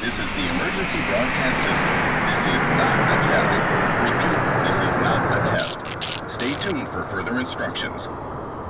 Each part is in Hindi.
This is the emergency broadcast system. This is not a test. Repeat, this is not a test. Stay tuned for further instructions.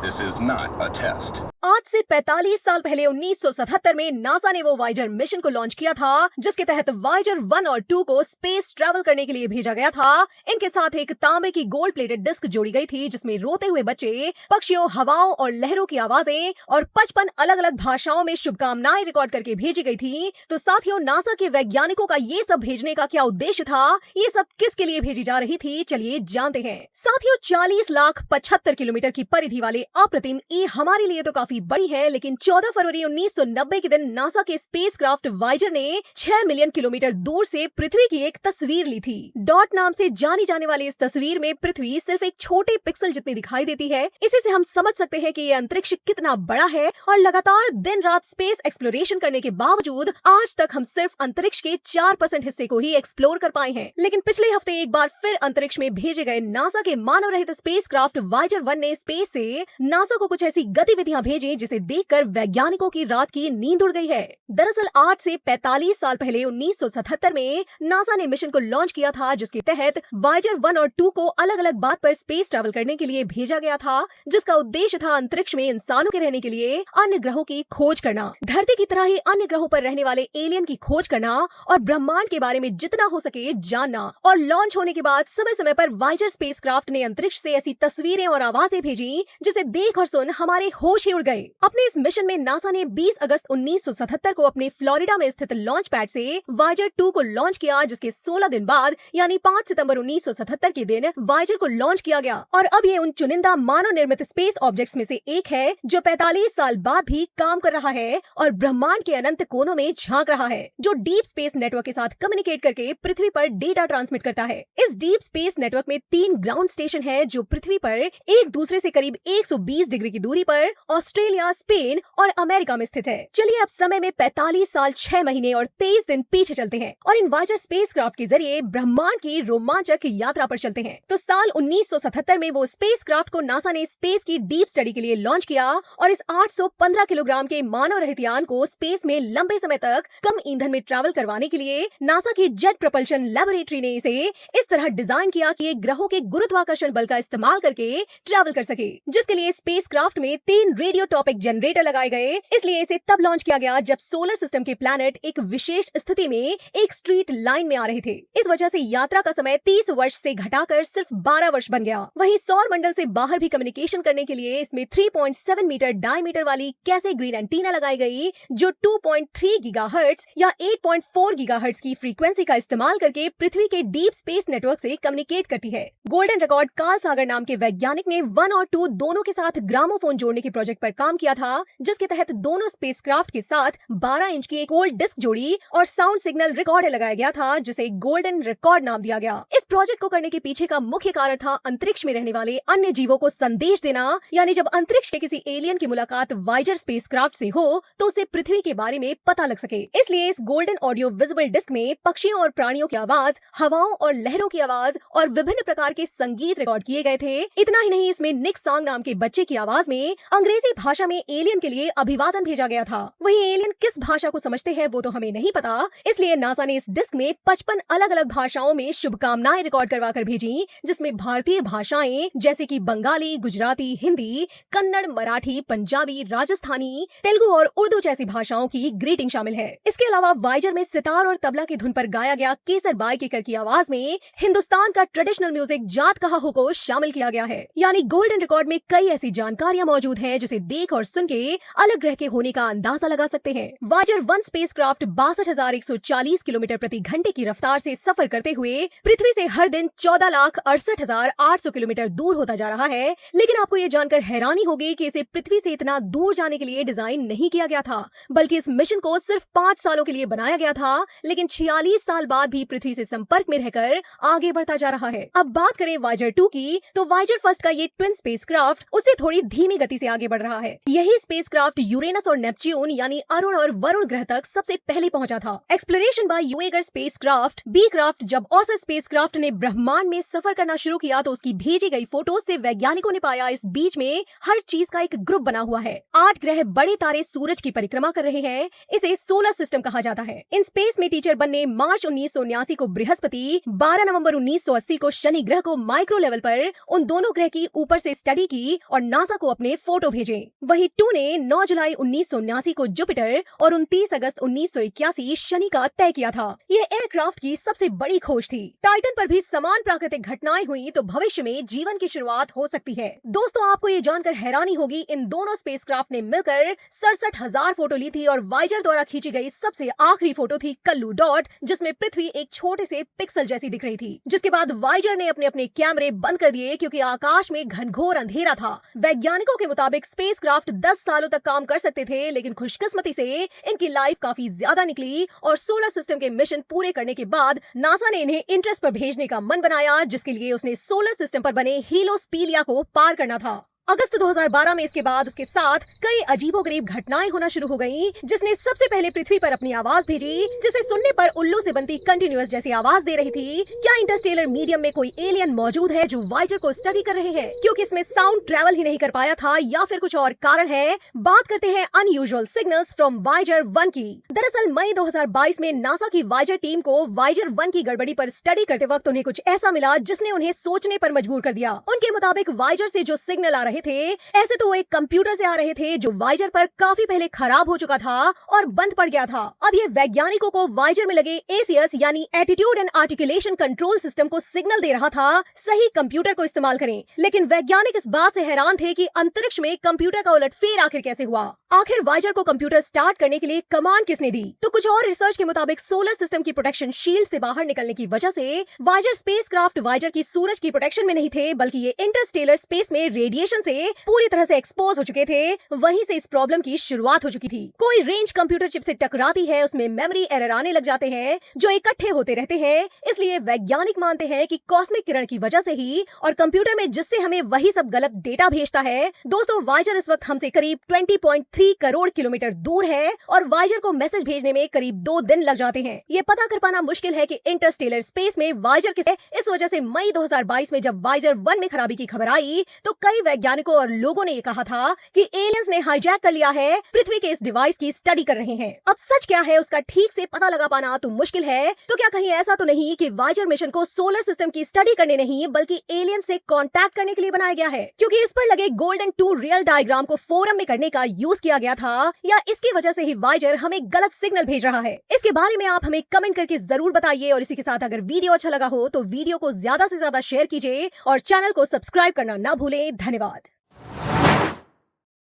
This is not a test. आज से 45 साल पहले 1977 में नासा ने वो वाइजर मिशन को लॉन्च किया था, जिसके तहत वाइजर 1 और 2 को स्पेस ट्रैवल करने के लिए भेजा गया था। इनके साथ एक तांबे की गोल्ड प्लेटेड डिस्क जोड़ी गई थी, जिसमें रोते हुए बच्चे, पक्षियों, हवाओं और लहरों की आवाजें और 55 अलग अलग भाषाओं में शुभकामनाएं रिकॉर्ड करके भेजी गई थी। तो साथियों, नासा के वैज्ञानिकों का ये सब भेजने का क्या उद्देश्य था, ये सब किसके लिए भेजी जा रही थी, चलिए जानते हैं। साथियों, 40,75,000 किलोमीटर की परिधि वाले अप्रतिम ये हमारे लिए तो काफी बड़ी है, लेकिन 14 फरवरी 1990 के दिन नासा के स्पेसक्राफ्ट वाइजर ने 6 मिलियन किलोमीटर दूर से पृथ्वी की एक तस्वीर ली थी। डॉट नाम से जानी जाने वाली इस तस्वीर में पृथ्वी सिर्फ एक छोटे पिक्सल जितनी दिखाई देती है। इसी से हम समझ सकते हैं कि ये अंतरिक्ष कितना बड़ा है, और लगातार दिन रात स्पेस एक्सप्लोरेशन करने के बावजूद आज तक हम सिर्फ अंतरिक्ष के 4% हिस्से को ही एक्सप्लोर कर पाए हैं। लेकिन पिछले हफ्ते एक बार फिर अंतरिक्ष में भेजे गए नासा के मानव रहित स्पेसक्राफ्ट वाइजर 1 ने स्पेस से नासा को कुछ ऐसी गतिविधियां भेजी जिसे देखकर वैज्ञानिकों की रात की नींद उड़ गई है। दरअसल आज से 45 साल पहले 1977 में नासा ने मिशन को लॉन्च किया था, जिसके तहत वाइजर 1 और 2 को अलग अलग बात पर स्पेस ट्रैवल करने के लिए भेजा गया था, जिसका उद्देश्य था अंतरिक्ष में इंसानों के रहने के लिए अन्य ग्रहों की खोज करना, धरती की तरह ही अन्य ग्रहों पर रहने वाले एलियन की खोज करना और ब्रह्मांड के बारे में जितना हो सके जानना। और लॉन्च होने के बाद समय समय पर वाइजर स्पेसक्राफ्ट ने अंतरिक्ष से ऐसी तस्वीरें और आवाजें भेजी जिसे देख और सुन हमारे होश ही उड़ गए। अपने इस मिशन में नासा ने 20 अगस्त 1977 को अपने फ्लोरिडा में स्थित लॉन्च पैड से वाइजर 2 को लॉन्च किया, जिसके 16 दिन बाद यानी 5 सितंबर 1977 के दिन वाइजर को लॉन्च किया गया। और अब ये उन चुनिंदा मानव निर्मित स्पेस ऑब्जेक्ट्स में से एक है जो 45 साल बाद भी काम कर रहा है और ब्रह्मांड के अनंत कोनों में झांक रहा है, जो डीप स्पेस नेटवर्क के साथ कम्युनिकेट करके पृथ्वी पर डेटा ट्रांसमिट करता है। इस डीप स्पेस नेटवर्क में 3 ग्राउंड स्टेशन है जो पृथ्वी पर एक दूसरे से करीब 120 डिग्री की दूरी पर ऑस्ट्रेलिया, स्पेन और अमेरिका में स्थित है। चलिए अब समय में 45 साल 6 महीने और 23 दिन पीछे चलते हैं और इन वाइजर स्पेसक्राफ्ट के जरिए ब्रह्मांड की रोमांचक यात्रा पर चलते हैं। तो साल 1977 में वो स्पेसक्राफ्ट को नासा ने स्पेस की डीप स्टडी के लिए लॉन्च किया और इस 815 किलोग्राम के मानव रहित यान को स्पेस में लंबे समय तक कम ईंधन में ट्रैवल करवाने के लिए नासा की जेट प्रोपल्शन लैबोरेटरी ने इसे इस तरह डिजाइन किया कि ये ग्रहों के गुरुत्वाकर्षण बल का इस्तेमाल करके ट्रैवल कर सके, जिसके लिए स्पेसक्राफ्ट में 3 रेडियो टॉपिक जनरेटर लगाए गए। इसलिए इसे तब लॉन्च किया गया जब सोलर सिस्टम के प्लैनेट एक विशेष स्थिति में एक स्ट्रीट लाइन में आ रहे थे। इस वजह से यात्रा का समय 30 वर्ष से घटाकर सिर्फ 12 वर्ष बन गया। वहीं सौर मंडल से बाहर भी कम्युनिकेशन करने के लिए इसमें 3.7 मीटर डायमीटर वाली कैसे ग्रीन एंटीना लगाई गई, जो 2.3 गीगाहर्ट्ज या 8.4 गीगाहर्ट्ज की फ्रीक्वेंसी का इस्तेमाल करके पृथ्वी के डीप स्पेस नेटवर्क से कम्युनिकेट करती है। गोल्डन रिकॉर्ड कार्ल सागर नाम के वैज्ञानिक ने 1 और 2 दोनों के साथ ग्रामोफोन जोड़ने के प्रोजेक्ट पर काम किया था, जिसके तहत दोनों स्पेसक्राफ्ट के साथ 12 इंच की एक गोल्ड डिस्क जोड़ी और साउंड सिग्नल रिकॉर्डर लगाया गया था, जिसे गोल्डन रिकॉर्ड नाम दिया गया। इस प्रोजेक्ट को करने के पीछे का मुख्य कारण था अंतरिक्ष में रहने वाले अन्य जीवों को संदेश देना, यानी जब अंतरिक्ष के किसी एलियन की मुलाकात वाइजर स्पेसक्राफ्ट से हो तो उसे पृथ्वी के बारे में पता लग सके। इसलिए इस गोल्डन ऑडियो विजिबल डिस्क में पक्षियों और प्राणियों की आवाज, हवाओं और लहरों की आवाज और विभिन्न प्रकार के संगीत रिकॉर्ड किए गए थे। इतना ही नहीं, इसमें निक सांग नाम के बच्चे की आवाज में अंग्रेजी भाषा में एलियन के लिए अभिवादन भेजा गया था। वहीं एलियन किस भाषा को समझते हैं वो तो हमें नहीं पता, इसलिए नासा ने इस डिस्क में 55 अलग अलग भाषाओं में शुभकामनाएं रिकॉर्ड करवा कर भेजी, जिसमें भारतीय भाषाएं जैसे कि बंगाली, गुजराती, हिंदी, कन्नड़, मराठी, पंजाबी, राजस्थानी, तेलुगु और उर्दू जैसी भाषाओं की ग्रीटिंग शामिल है। इसके अलावा वाइजर में सितार और तबला की धुन पर गाया गया केसर बाई केकर की आवाज में हिंदुस्तान का ट्रेडिशनल म्यूजिक जात कहा हो को शामिल किया गया है। यानी गोल्डन रिकॉर्ड में कई ऐसी जानकारियां मौजूद हैं जिसे देख और सुन के अलग ग्रह के होने का अंदाजा लगा सकते हैं। वाइजर 1 स्पेसक्राफ्ट 62,140 किलोमीटर प्रति घंटे की रफ्तार से सफर करते हुए पृथ्वी से हर दिन 14,68,800 किलोमीटर दूर होता जा रहा है। लेकिन आपको ये जानकर हैरानी होगी कि इसे पृथ्वी से इतना दूर जाने के लिए डिजाइन नहीं किया गया था, बल्कि इस मिशन को सिर्फ 5 सालों के लिए बनाया गया था। लेकिन 46 साल बाद भी पृथ्वी से संपर्क में रहकर आगे बढ़ता जा रहा है। अब बात करें वाइजर 2 की, तो वाइजर फर्स्ट का ये ट्विन स्पेसक्राफ्ट उससे थोड़ी धीमी गति से आगे बढ़ रहा है। यही स्पेसक्राफ्ट यूरेनस और नेपच्यून यानी अरुण और वरुण ग्रह तक सबसे पहले पहुंचा था। Exploration by Voyager spacecraft B craft जब ऑसर स्पेसक्राफ्ट ने ब्रह्मांड में सफर करना शुरू किया तो उसकी भेजी गई फोटो से वैज्ञानिकों ने पाया इस बीच में हर चीज का एक ग्रुप बना हुआ है। 8 ग्रह बड़े तारे सूरज की परिक्रमा कर रहे हैं। इसे सोलर सिस्टम कहा जाता है। इन स्पेस में टीचर बन ने मार्च 1979 को बृहस्पति, 12 नवंबर 1980 को शनि ग्रह को माइक्रो लेवल पर उन दोनों ग्रह की ऊपर से स्टडी की और नासा को अपने फोटो भेजे। वहीं 2 ने 9 जुलाई 1979 को जुपिटर और 29 अगस्त 1981 शनि का तय किया था। यह एयरक्राफ्ट की सबसे बड़ी खोज थी। टाइटन पर भी समान प्राकृतिक घटनाएं हुई तो भविष्य में जीवन की शुरुआत हो सकती है। दोस्तों, आपको ये जानकर हैरानी होगी, इन दोनों स्पेसक्राफ्ट ने मिलकर 67,000 फोटो ली थी और वाइजर द्वारा खींची गई सबसे आखिरी फोटो थी कल्लू डॉट, जिसमें पृथ्वी एक छोटे से पिक्सल जैसी दिख रही थी। जिसके बाद वाइजर ने अपने अपने कैमरे बंद कर दिए क्योंकि आकाश में घनघोर अंधेरा था। वैज्ञानिकों के मुताबिक स्पेसक्राफ्ट 10 सालों तक काम कर सकते थे, लेकिन खुशकिस्मती से इनकी लाइफ काफी ज्यादा निकली और सोलर सिस्टम के मिशन पूरे करने के बाद नासा ने इन्हें इंटरेस्ट पर भेजने का मन बनाया, जिसके लिए उसने सोलर सिस्टम पर बने हीलोस्पीलिया को पार करना था। अगस्त 2012 में इसके बाद उसके साथ कई अजीबोगरीब घटनाएं होना शुरू हो गईं, जिसने सबसे पहले पृथ्वी पर अपनी आवाज भेजी, जिसे सुनने पर उल्लू से बनती कंटिन्यूअस जैसी आवाज दे रही थी। क्या इंटरस्टेलर मीडियम में कोई एलियन मौजूद है जो वाइजर को स्टडी कर रहे हैं, क्योंकि इसमें साउंड ट्रेवल ही नहीं कर पाया था, या फिर कुछ और कारण है? बात करते हैं अनयूजुअल सिग्नल्स फ्रॉम वाइजर 1 की। दरअसल मई 2022 में नासा की वाइजर टीम को वाइजर 1 की गड़बड़ी पर स्टडी करते वक्त उन्हें कुछ ऐसा मिला जिसने उन्हें सोचने पर मजबूर कर दिया। उनके मुताबिक वाइजर से जो सिग्नल आ रहे थे ऐसे तो वो एक कंप्यूटर से आ रहे थे जो वाइजर पर काफी पहले खराब हो चुका था और बंद पड़ गया था। अब ये वैज्ञानिकों को वाइजर में लगे एसीएस यानी attitude and articulation control system को सिग्नल दे रहा था सही कंप्यूटर को इस्तेमाल करें। लेकिन वैज्ञानिक इस बात से हैरान थे कि अंतरिक्ष में कंप्यूटर का उलटफेर आखिर कैसे हुआ। आखिर वाइजर को कंप्यूटर स्टार्ट करने के लिए कमांड किसने दी? तो कुछ और रिसर्च के मुताबिक सोलर सिस्टम की प्रोटेक्शन शील्ड से बाहर निकलने की वजह से वाइजर स्पेसक्राफ्ट वाइजर की सूरज की प्रोटेक्शन में नहीं थे, बल्कि ये इंटरस्टेलर स्पेस में रेडिएशन से पूरी तरह से एक्सपोज हो चुके थे। वहीं से इस प्रॉब्लम की शुरुआत हो चुकी थी। कोई रेंज कंप्यूटर चिप से टकराती है, उसमें मेमोरी एरर आने लग जाते हैं जो इकट्ठे होते रहते हैं। इसलिए वैज्ञानिक मानते हैं कि कॉस्मिक किरण की वजह से ही और कंप्यूटर में जिससे हमें वही सब गलत डेटा भेजता है। दोस्तों, वाइजर इस वक्त हमसे करीब 20.3 करोड़ किलोमीटर दूर है और वाइजर को मैसेज भेजने में करीब 2 दिन लग जाते हैं। ये पता कर पाना मुश्किल है कि इंटरस्टेलर स्पेस में वाइजर किसे। इस वजह से मई 2022 में जब वाइजर 1 में खराबी की खबर आई तो कई वैज्ञानिकों और लोगों ने ये कहा था कि एलियंस ने हाईजैक कर लिया है, पृथ्वी के इस डिवाइस की स्टडी कर रहे हैं। अब सच क्या है उसका ठीक से पता लगा पाना तो मुश्किल है। तो क्या कहीं ऐसा तो नहीं कि वाइजर मिशन को सोलर सिस्टम की स्टडी करने नहीं बल्कि एलियंस से कांटेक्ट करने के लिए बनाया गया है? क्योंकि इस पर लगे गोल्डन 2 रियल डायग्राम को फोरम में करने का यूज किया गया था, या इसकी वजह से ही वाइजर हमें गलत सिग्नल भेज रहा है? इसके बारे में आप हमें कमेंट करके जरूर बताइए और इसी के साथ अगर वीडियो अच्छा लगा हो तो वीडियो को ज्यादा से ज्यादा शेयर कीजिए और चैनल को सब्सक्राइब करना ना भूलें। धन्यवाद।